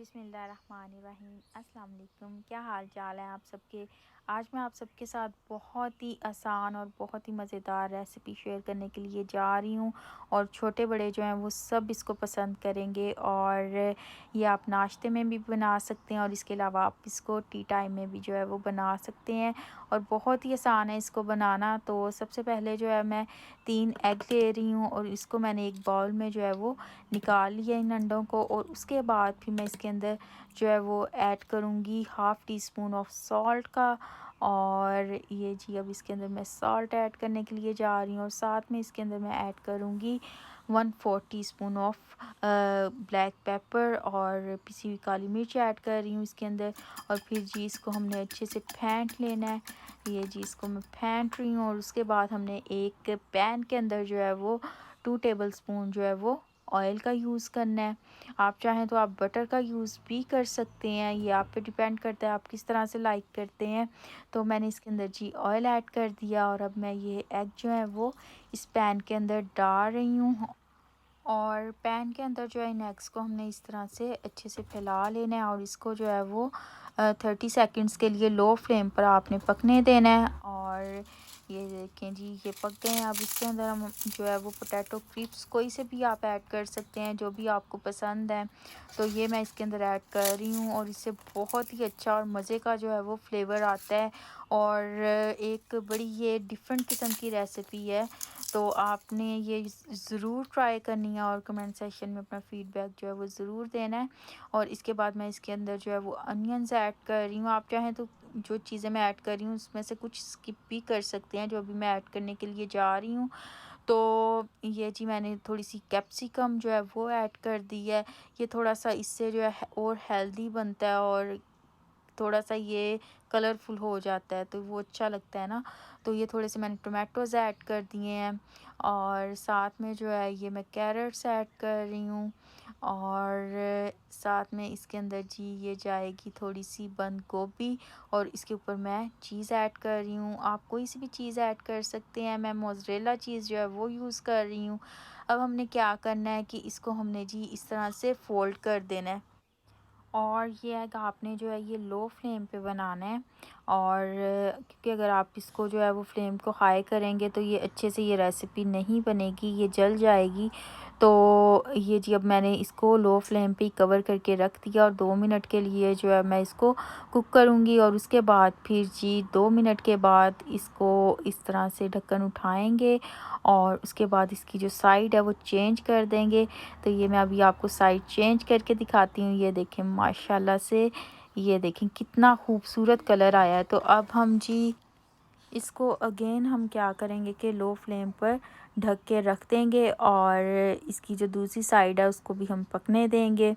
बिस्मिल्लाहिर्रहमानिर्रहीम। अस्सलाम वालेकुम। क्या हाल चाल है आप सबके। आज मैं आप सबके साथ बहुत ही आसान और बहुत ही मज़ेदार रेसिपी शेयर करने के लिए जा रही हूँ और छोटे बड़े जो हैं वो सब इसको पसंद करेंगे। और ये आप नाश्ते में भी बना सकते हैं और इसके अलावा आप इसको टी टाइम में भी जो है वो बना सकते हैं और बहुत ही आसान है इसको बनाना। तो सबसे पहले जो है मैं 3 एग ले रही हूँ और इसको मैंने एक बाउल में जो है वो निकाल लिया इन अंडों को। और उसके बाद फिर मैं इसके अंदर जो है वो ऐड करूँगी half tea spoon of salt का। और ये जी अब इसके अंदर मैं सॉल्ट ऐड करने के लिए जा रही हूँ और साथ में इसके अंदर मैं ऐड करूँगी 1/4 tea spoon of black pepper और पिसी हुई काली मिर्च ऐड कर रही हूँ इसके अंदर। और फिर जी इसको हमने अच्छे से फेंट लेना है। ये जी इसको मैं फेंट रही हूँ और उसके बाद हमने एक पैन के अंदर जो है वो 2 टेबलस्पून जो है वो ऑयल का यूज़ करना है। आप चाहें तो आप बटर का यूज़ भी कर सकते हैं, ये आप पे डिपेंड करता है आप किस तरह से लाइक करते हैं। तो मैंने इसके अंदर जी ऑयल ऐड कर दिया और अब मैं ये एग जो है वो इस पैन के अंदर डाल रही हूँ। और पैन के अंदर जो है इन एग्स को हमने इस तरह से अच्छे से फैला लेना है और इसको जो है वो 30 सेकंड्स के लिए लो फ्लेम पर आपने पकने देना है। और ये देखें जी ये पक गए हैं। अब इसके अंदर हम जो है वो पोटैटो क्रिस्प्स कोई से भी आप ऐड कर सकते हैं जो भी आपको पसंद है। तो ये मैं इसके अंदर ऐड कर रही हूँ और इससे बहुत ही अच्छा और मज़े का जो है वो फ्लेवर आता है और एक बड़ी ये डिफरेंट किस्म की रेसिपी है। तो आपने ये ज़रूर ट्राई करनी है और कमेंट सेक्शन में अपना फीडबैक जो है वो ज़रूर देना है। और इसके बाद मैं इसके अंदर जो है वो अनियंस ऐड कर रही हूँ। आप चाहें तो जो चीज़ें मैं ऐड कर रही हूँ उसमें से कुछ स्किप भी कर सकते हैं जो अभी मैं ऐड करने के लिए जा रही हूँ। तो ये जी मैंने थोड़ी सी कैप्सिकम जो है वो ऐड कर दी है। ये थोड़ा सा इससे जो है और हेल्दी बनता है और थोड़ा सा ये कलरफुल हो जाता है तो वो अच्छा लगता है ना। तो ये थोड़े से मैंने टोमेटोज़ ऐड कर दिए हैं और साथ में जो है ये मैं कैरेट्स ऐड कर रही हूँ। और साथ में इसके अंदर जी ये जाएगी थोड़ी सी बंद गोभी और इसके ऊपर मैं चीज़ ऐड कर रही हूँ। आप कोई सी भी चीज़ ऐड कर सकते हैं, मैं मोज़रेला चीज़ जो है वो यूज़ कर रही हूँ। अब हमने क्या करना है कि इसको हमने जी इस तरह से फ़ोल्ड कर देना है और ये है कि आपने जो है ये लो फ्लेम पे बनाना है। और क्योंकि अगर आप इसको जो है वो फ्लेम को हाई करेंगे तो ये अच्छे से ये रेसिपी नहीं बनेगी, ये जल जाएगी। तो ये जी अब मैंने इसको लो फ्लेम पे ही कवर करके रख दिया और 2 मिनट के लिए जो है मैं इसको कुक करूँगी। और उसके बाद फिर जी 2 मिनट के बाद इसको इस तरह से ढक्कन उठाएंगे और उसके बाद इसकी जो साइड है वो चेंज कर देंगे। तो ये मैं अभी आपको साइड चेंज करके दिखाती हूँ। ये देखें माशाल्लाह से, ये देखें कितना खूबसूरत कलर आया है। तो अब हम जी इसको अगेन हम क्या करेंगे कि लो फ्लेम पर ढक के रख देंगे और इसकी जो दूसरी साइड है उसको भी हम पकने देंगे।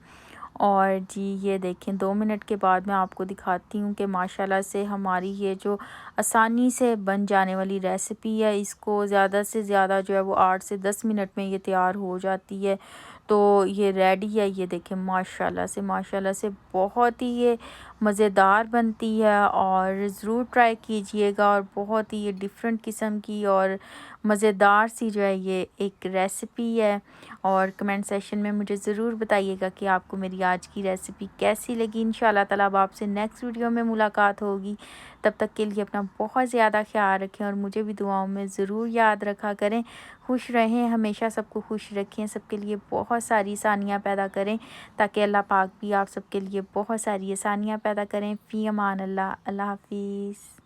और जी ये देखें 2 मिनट के बाद मैं आपको दिखाती हूँ कि माशाल्लाह से हमारी ये जो आसानी से बन जाने वाली रेसिपी है इसको ज़्यादा से ज़्यादा जो है वो 8 से 10 मिनट में ये तैयार हो जाती है। तो ये रेडी है। ये देखें माशाल्लाह से बहुत ही ये मज़ेदार बनती है और ज़रूर ट्राई कीजिएगा। और बहुत ही ये डिफरेंट किस्म की और मज़ेदार सी जो है ये एक रेसिपी है। और कमेंट सेक्शन में मुझे ज़रूर बताइएगा कि आपको मेरी आज की रेसिपी कैसी लगी। इंशाल्लाह ताला अब आपसे नेक्स्ट वीडियो में मुलाकात होगी। तब तक के लिए अपना बहुत ज़्यादा ख्याल रखें और मुझे भी दुआओं में ज़रूर याद रखा करें। खुश रहें, हमेशा सबको खुश रखें, सबके लिए बहुत सारी आसानियाँ पैदा करें ताकि अल्लाह पाक भी आप सबके लिए बहुत सारी आसानियाँ पैदा करें। फ़ी अमान अल्लाह। अल्लाह हाफ़िज़।